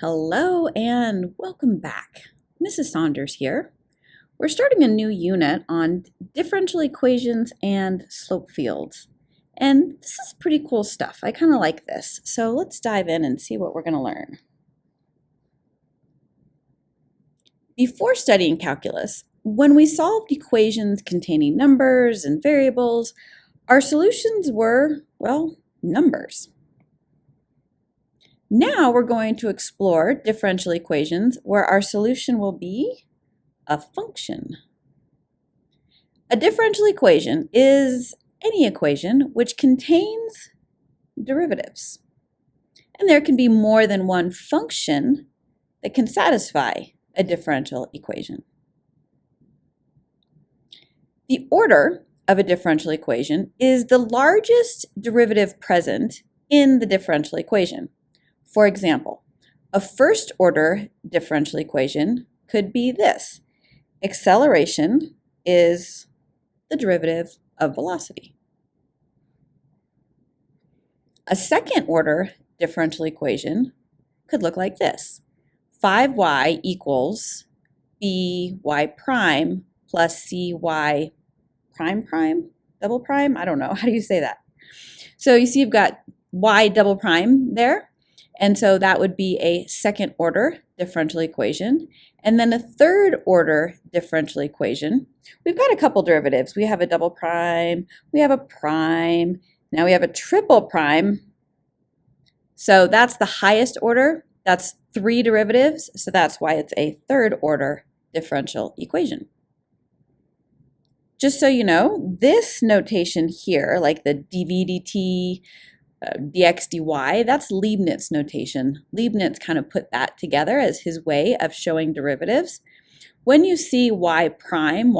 Hello and welcome back. Mrs. Saunders here. We're starting a new unit on differential equations and slope fields. And this is pretty cool stuff. I kind of like this. So let's dive in and see what we're going to learn. Before studying calculus, when we solved equations containing numbers and variables, our solutions were, well, numbers. Now we're going to explore differential equations where our solution will be a function. A differential equation is any equation which contains derivatives. And there can be more than one function that can satisfy a differential equation. The order of a differential equation is the largest derivative present in the differential equation. For example, a first-order differential equation could be this. Acceleration is the derivative of velocity. A second-order differential equation could look like this. 5y equals by prime plus cy prime prime, double prime? I don't know. How do you say that? So you see you've got y double prime there. And so that would be a second order differential equation. And then a third order differential equation. We've got a couple derivatives. We have a double prime, we have a prime, now we have a triple prime. So that's the highest order. That's 3 derivatives. So that's why it's a third order differential equation. Just so you know, this notation here, like the dv dt, dx dy, that's Leibniz notation. Leibniz kind of put that together as his way of showing derivatives. When you see y prime,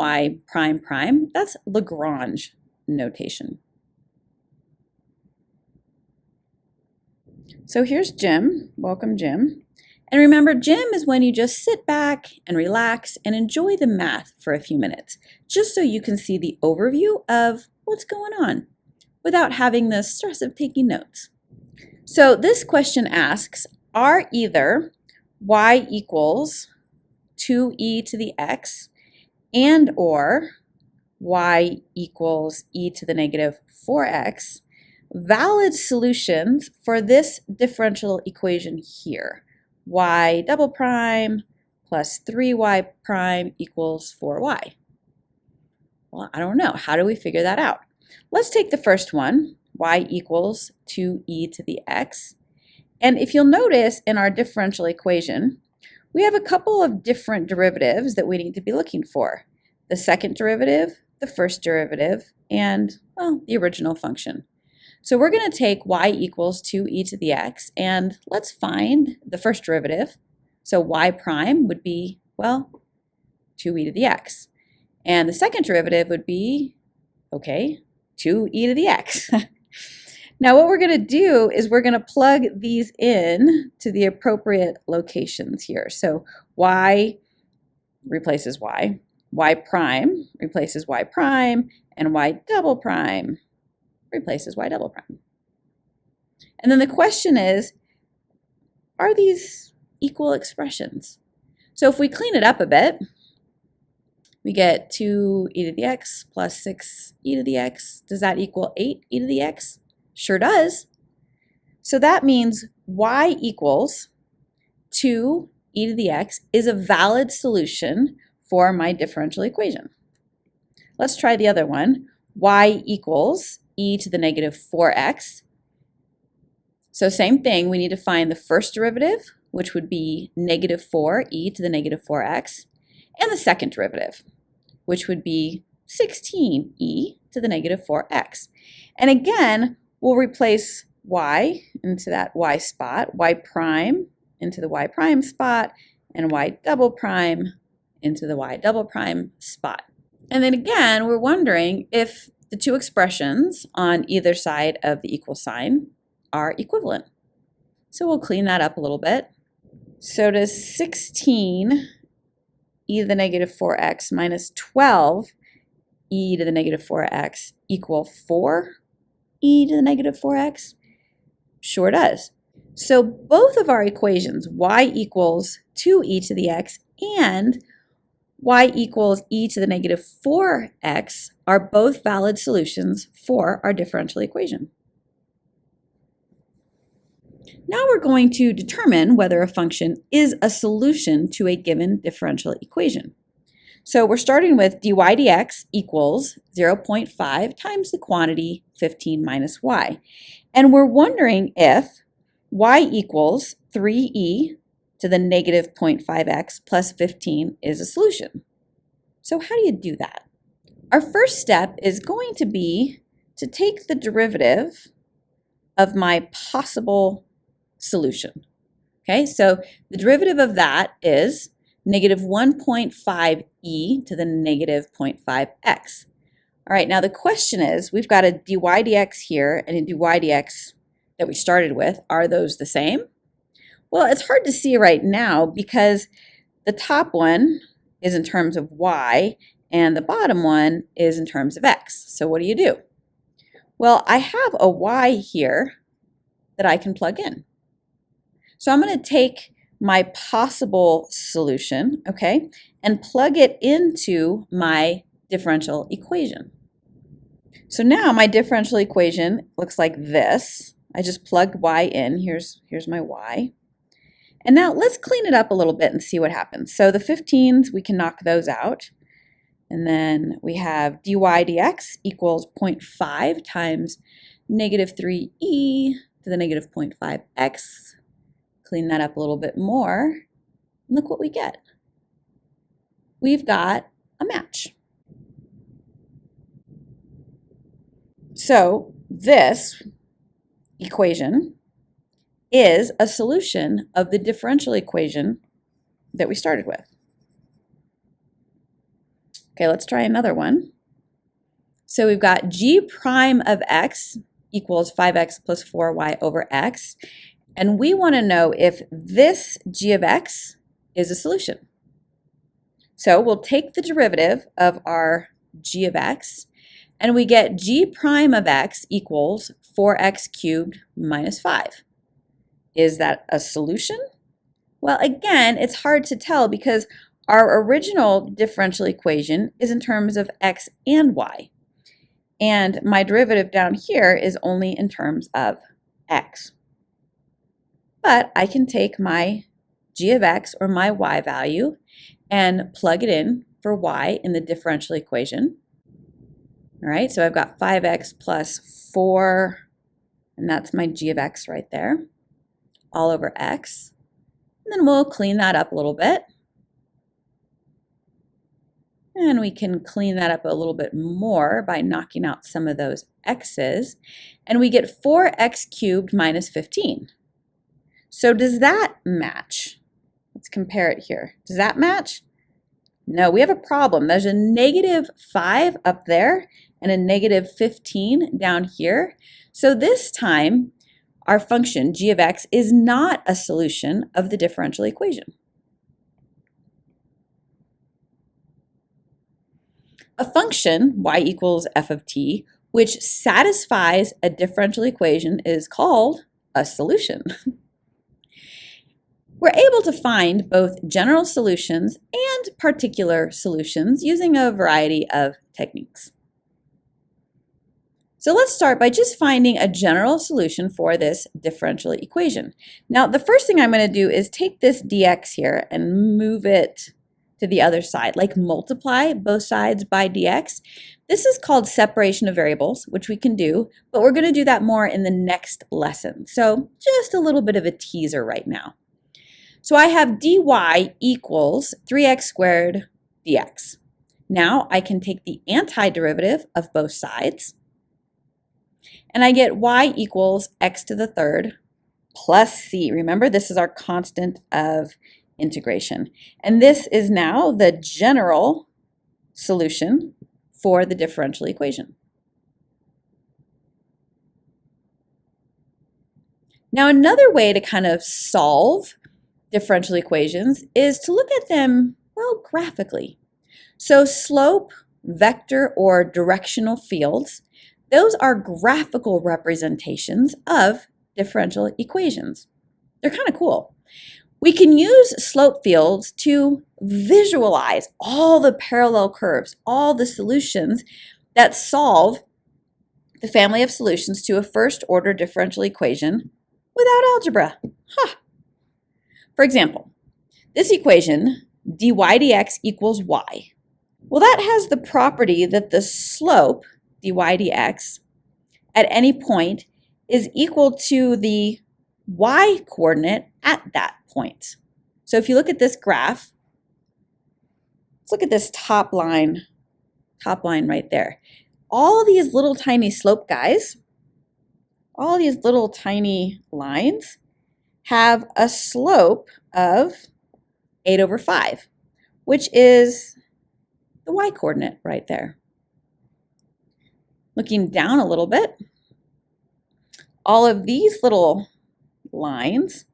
that's Lagrange notation. So here's Jim. Welcome, Jim. And remember, Jim is when you just sit back and relax and enjoy the math for a few minutes, just so you can see the overview of what's going on, without having the stress of taking notes. So this question asks, are either y equals 2e to the x and or y equals e to the negative 4x valid solutions for this differential equation here? Y double prime plus 3y prime equals 4y. Well, I don't know. How do we figure that out? Let's take the first one, y equals 2e to the x. And if you'll notice in our differential equation, we have a couple of different derivatives that we need to be looking for. The second derivative, the first derivative, and, well, the original function. So we're going to take y equals 2e to the x, and let's find the first derivative. So y prime would be, well, 2e to the x. And the second derivative would be, okay, 2e to the x. Now what we're going to do is we're going to plug these in to the appropriate locations here. So y replaces y prime replaces y prime, and y double prime replaces y double prime. And then the question is, are these equal expressions? So if we clean it up a bit, we get 2e to the x plus 6e to the x. Does that equal 8e to the x? Sure does. So that means y equals 2e to the x is a valid solution for my differential equation. Let's try the other one. Y equals e to the negative 4x. So same thing, we need to find the first derivative, which would be negative 4e to the negative 4x, and the second derivative, which would be 16e to the negative 4x. And again, we'll replace y into that y spot, y prime into the y prime spot, and y double prime into the y double prime spot. And then again, we're wondering if the two expressions on either side of the equal sign are equivalent. So we'll clean that up a little bit. So does 16 e to the negative 4x minus 12 e to the negative 4x equal 4 e to the negative 4x? Sure does. So both of our equations, y equals 2e to the x and y equals e to the negative 4x, are both valid solutions for our differential equation. Now we're going to determine whether a function is a solution to a given differential equation. So we're starting with dy dx equals 0.5 times the quantity 15 minus y. And we're wondering if y equals 3e to the negative 0.5x plus 15 is a solution. So how do you do that? Our first step is going to be to take the derivative of my possible solution. Okay, so the derivative of that is negative 1.5e to the negative 0.5x. All right, now the question is, we've got a dy dx here and a dy dx that we started with. Are those the same? Well, it's hard to see right now because the top one is in terms of y and the bottom one is in terms of x. So what do? Well, I have a y here that I can plug in. So I'm going to take my possible solution, okay, and plug it into my differential equation. So now my differential equation looks like this. I just plugged y in. Here's my y. And now let's clean it up a little bit and see what happens. So the 15s, we can knock those out. And then we have dy dx equals 0.5 times negative 3e to the negative 0.5x. Clean that up a little bit more. And look what we get. We've got a match. So this equation is a solution of the differential equation that we started with. Okay, let's try another one. So we've got g prime of x equals 5x plus 4y over x. And we want to know if this g of x is a solution. So we'll take the derivative of our g of x, and we get g prime of x equals 4x cubed minus 5. Is that a solution? Well, again, it's hard to tell because our original differential equation is in terms of x and y. And my derivative down here is only in terms of x. But I can take my g of x or my y value and plug it in for y in the differential equation. All right, so I've got 5x plus 4, and that's my g of x right there, all over x. And then we'll clean that up a little bit. And we can clean that up a little bit more by knocking out some of those x's. And we get 4x cubed minus 15. So does that match? Let's compare it here. Does that match? No, we have a problem. There's a negative 5 up there and a negative 15 down here. So this time, our function g of x is not a solution of the differential equation. A function, y equals f of t, which satisfies a differential equation is called a solution. We're able to find both general solutions and particular solutions using a variety of techniques. So let's start by just finding a general solution for this differential equation. Now, the first thing I'm going to do is take this dx here and move it to the other side, like multiply both sides by dx. This is called separation of variables, which we can do, but we're going to do that more in the next lesson. So just a little bit of a teaser right now. So I have dy equals 3x squared dx. Now I can take the antiderivative of both sides, and I get y equals x to the third plus c. Remember, this is our constant of integration. And this is now the general solution for the differential equation. Now, another way to kind of solve differential equations is to look at them, well, graphically. So slope, vector, or directional fields, those are graphical representations of differential equations. They're kind of cool. We can use slope fields to visualize all the parallel curves, all the solutions that solve the family of solutions to a first-order differential equation without algebra. For example, this equation, dy dx equals y. Well, that has the property that the slope, dy dx, at any point is equal to the y-coordinate at that point. So if you look at this graph, let's look at this top line right there. All these little tiny slope guys, all these little tiny lines have a slope of 8 over 5, which is the y-coordinate right there. Looking down a little bit, all of these little lines,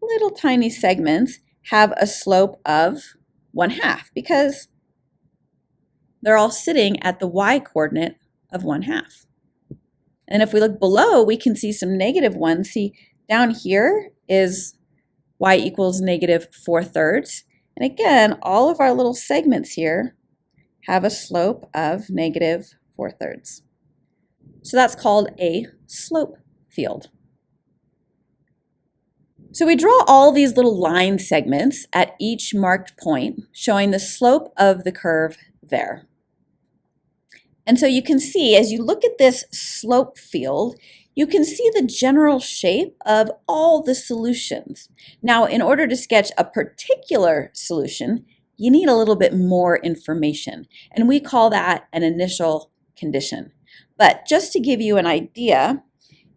little tiny segments, have a slope of 1/2 because they're all sitting at the y-coordinate of 1/2. And if we look below, we can see some negative ones. See, down here is y equals -4/3. And again, all of our little segments here have a slope of -4/3. So that's called a slope field. So we draw all these little line segments at each marked point, showing the slope of the curve there. And so you can see, as you look at this slope field, you can see the general shape of all the solutions. Now, in order to sketch a particular solution, you need a little bit more information, and we call that an initial condition. But just to give you an idea,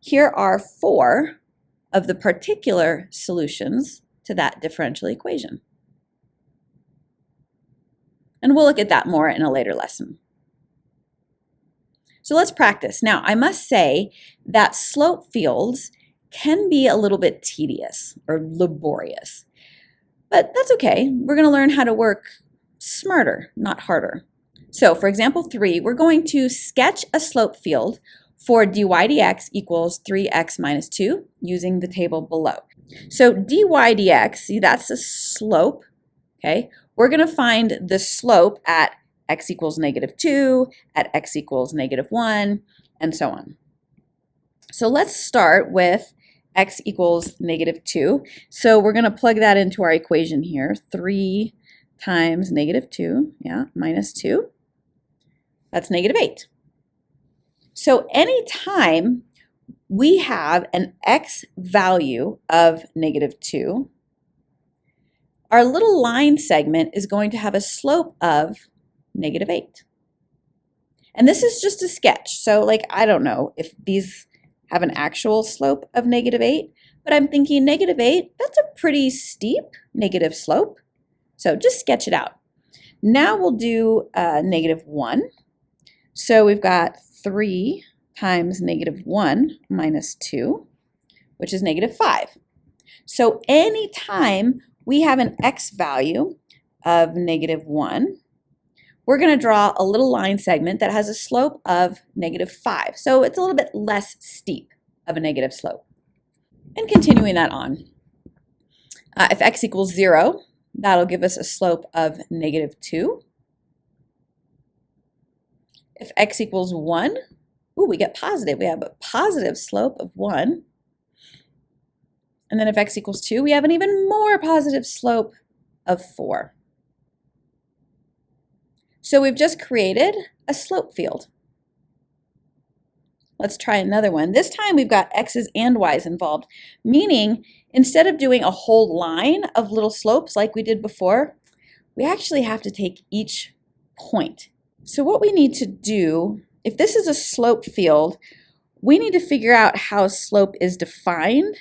here are 4 of the particular solutions to that differential equation. And we'll look at that more in a later lesson. So let's practice. Now, I must say that slope fields can be a little bit tedious or laborious, but that's okay. We're going to learn how to work smarter, not harder. So for example 3, we're going to sketch a slope field for dy dx equals 3x minus 2 using the table below. So dy dx, see, that's the slope, okay? We're going to find the slope at x equals -2, at x equals -1, and so on. So let's start with x equals -2. So we're going to plug that into our equation here. 3 times -2, minus 2. That's -8. So anytime we have an x value of -2, our little line segment is going to have a slope of -8. And this is just a sketch. So like, I don't know if these have an actual slope of -8, but I'm thinking -8, that's a pretty steep negative slope. So just sketch it out. Now we'll do -1. So we've got 3 times -1 minus 2, which is -5. So anytime we have an x value of -1, we're going to draw a little line segment that has a slope of -5. So it's a little bit less steep of a negative slope. And continuing that on, if x equals 0, that'll give us a slope of -2. If x equals 1, we get positive. We have a positive slope of 1. And then if x equals 2, we have an even more positive slope of 4. So we've just created a slope field. Let's try another one. This time we've got x's and y's involved, meaning instead of doing a whole line of little slopes like we did before, we actually have to take each point. So what we need to do, if this is a slope field, we need to figure out how slope is defined.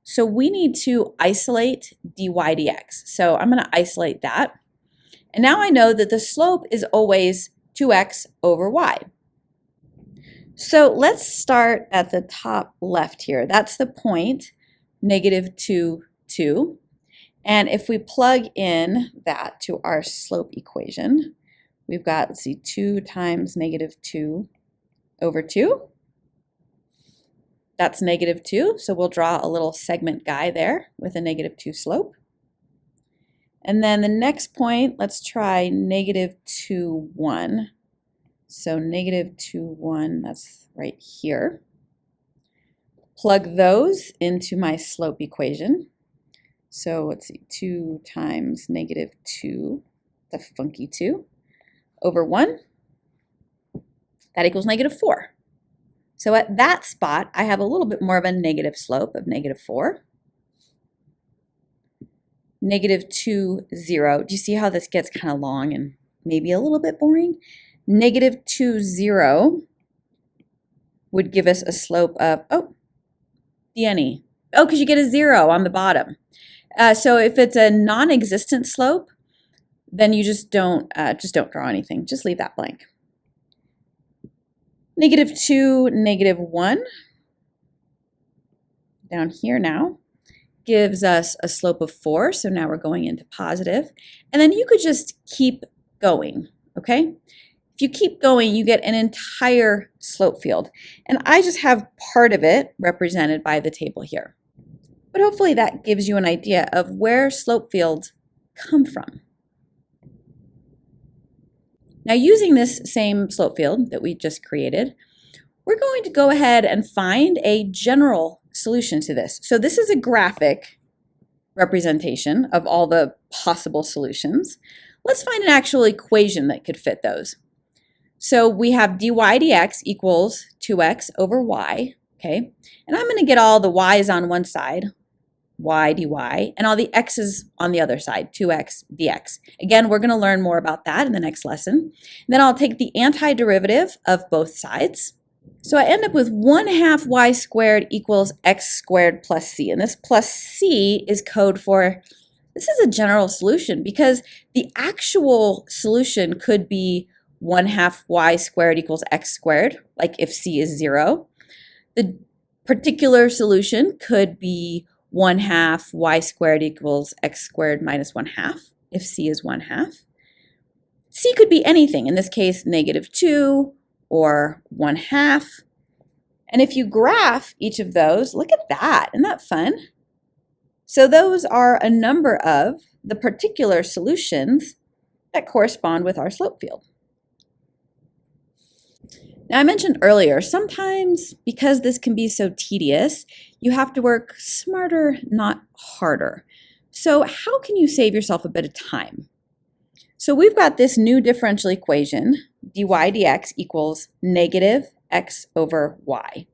So we need to isolate dy dx. So I'm going to isolate that. And now I know that the slope is always 2x over y. So let's start at the top left here. That's the point, -2, 2. And if we plug in that to our slope equation, we've got, let's see, 2 times -2 over 2. That's -2, so we'll draw a little segment guy there with a -2 slope. And then the next point, let's try -2, 1. So -2, 1, that's right here. Plug those into my slope equation. So let's see, 2 times -2, the funky 2, over 1, that equals -4. So at that spot, I have a little bit more of a negative slope of -4. -2, 0. Do you see how this gets kind of long and maybe a little bit boring? -2, 0 would give us a slope of, DNE. Oh, because you get a 0 on the bottom. So if it's a non-existent slope, then you just don't draw anything. Just leave that blank. -2, -1 down here now gives us a slope of 4. So now we're going into positive. And then you could just keep going, okay? If you keep going, you get an entire slope field. And I just have part of it represented by the table here. But hopefully that gives you an idea of where slope fields come from. Now, using this same slope field that we just created, we're going to go ahead and find a general solution to this. So this is a graphic representation of all the possible solutions. Let's find an actual equation that could fit those. So we have dy dx equals 2x over y, okay? And I'm going to get all the y's on one side, y dy, and all the x's on the other side, 2x dx. Again, we're going to learn more about that in the next lesson. And then I'll take the antiderivative of both sides. So I end up with 1/2 y squared equals x squared plus c. And this plus c is code for, this is a general solution because the actual solution could be 1/2 y squared equals x squared, like if c is 0. The particular solution could be 1/2 y squared equals x squared minus 1/2, if c is 1/2. C could be anything, in this case -2 or 1/2. And if you graph each of those, look at that, isn't that fun? So those are a number of the particular solutions that correspond with our slope field. Now I mentioned earlier, sometimes because this can be so tedious, you have to work smarter, not harder. So how can you save yourself a bit of time? So we've got this new differential equation, dy dx equals -x over y.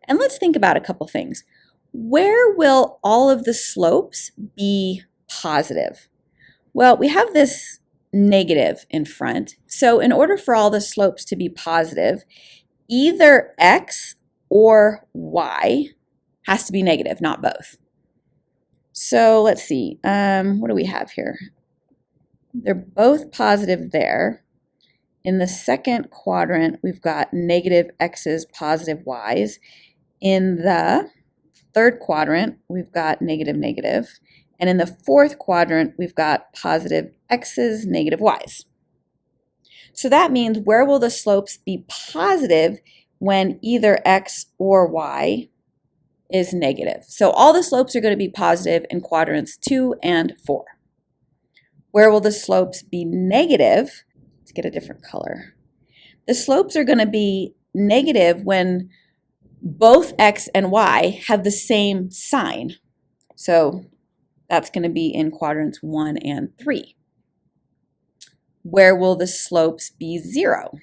And let's think about a couple things. Where will all of the slopes be positive? Well, we have this negative in front. So in order for all the slopes to be positive, either x or y has to be negative, not both. So let's see, what do we have here? They're both positive there. In the second quadrant, we've got negative x's, positive y's. In the third quadrant, we've got negative, negative. And in the fourth quadrant, we've got positive x's, negative y's. So that means where will the slopes be positive when either x or y is negative? So all the slopes are going to be positive in quadrants 2 and 4. Where will the slopes be negative? Let's get a different color. The slopes are going to be negative when both x and y have the same sign. So that's going to be in quadrants 1 and 3. Where will the slopes be 0?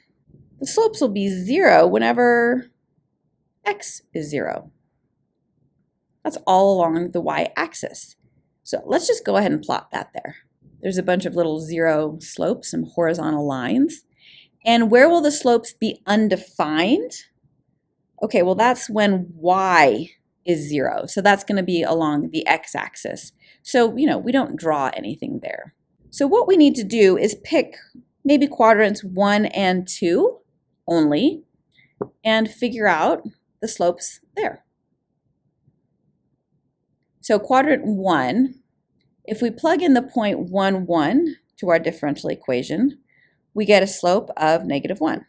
The slopes will be 0 whenever x is 0. That's all along the y-axis. So let's just go ahead and plot that there. There's a bunch of little 0 slopes, some horizontal lines. And where will the slopes be undefined? Okay, well that's when y is 0. So that's going to be along the x-axis. So, we don't draw anything there. So what we need to do is pick maybe quadrants 1 and 2 only and figure out the slopes there. So quadrant 1, if we plug in the point 1, 1 to our differential equation, we get a slope of -1.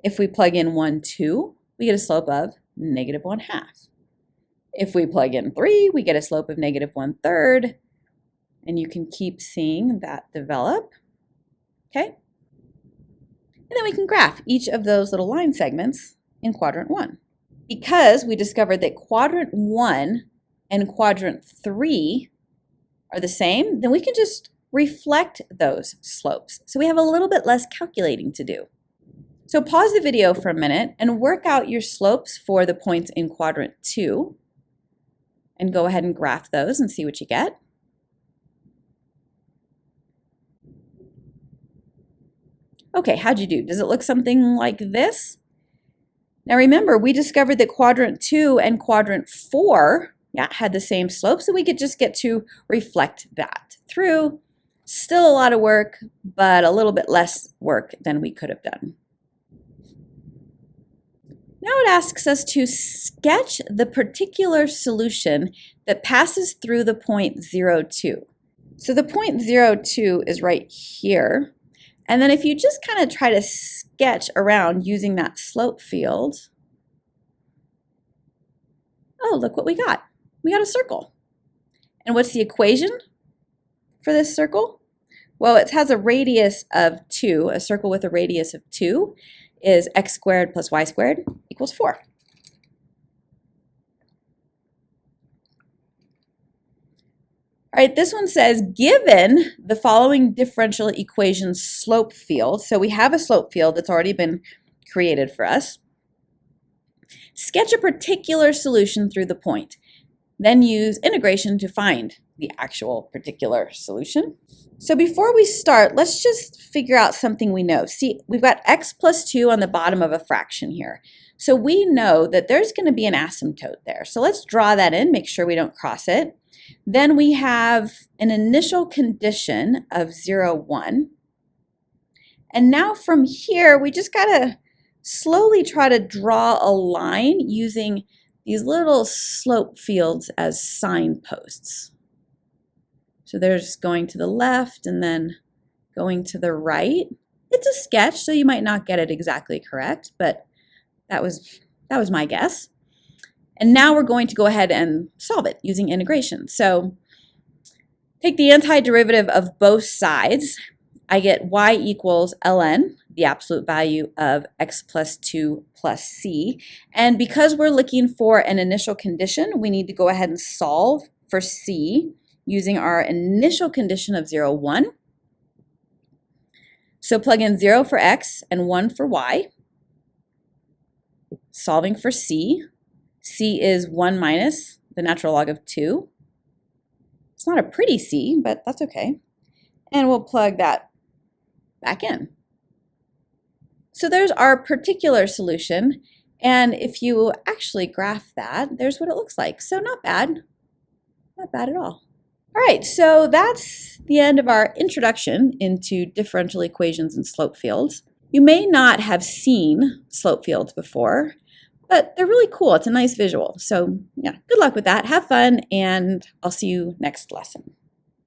If we plug in 1, 2, we get a slope of -1/2. If we plug in 3, we get a slope of -1/3, and you can keep seeing that develop, okay? And then we can graph each of those little line segments in quadrant 1. Because we discovered that quadrant 1 and quadrant 3 are the same, then we can just reflect those slopes. So we have a little bit less calculating to do. So pause the video for a minute and work out your slopes for the points in quadrant 2 and go ahead and graph those and see what you get. Okay, how'd you do? Does it look something like this? Now remember, we discovered that quadrant 2 and quadrant 4 had the same slope, so we could just get to reflect that through. Still a lot of work, but a little bit less work than we could have done. Now it asks us to sketch the particular solution that passes through the point 0, 2. So the point 0, 2 is right here. And then if you just kind of try to sketch around using that slope field, oh, look what we got. We got a circle. And what's the equation for this circle? Well, it has a radius of 2. A circle with a radius of 2 is x squared plus y squared equals 4. All right, this one says, given the following differential equation slope field, so we have a slope field that's already been created for us, sketch a particular solution through the point. Then use integration to find the actual particular solution. So before we start, let's just figure out something we know. See, we've got x plus 2 on the bottom of a fraction here. So we know that there's going to be an asymptote there. So let's draw that in, make sure we don't cross it. Then we have an initial condition of 0, 1. And now from here, we just got to slowly try to draw a line using these little slope fields as signposts. So there's going to the left and then going to the right. It's a sketch, so you might not get it exactly correct, but that was my guess. And now we're going to go ahead and solve it using integration. So take the antiderivative of both sides. I get y equals ln, the absolute value of x plus 2 plus c. And because we're looking for an initial condition, we need to go ahead and solve for c using our initial condition of 0, 1. So plug in 0 for x and 1 for y. Solving for c. C is 1 minus the natural log of 2. It's not a pretty c, but that's okay. And we'll plug that back in. So there's our particular solution. And if you actually graph that, there's what it looks like. So not bad. Not bad at all. All right, so that's the end of our introduction into differential equations and slope fields. You may not have seen slope fields before, but they're really cool. It's a nice visual. So yeah, good luck with that. Have fun, and I'll see you next lesson.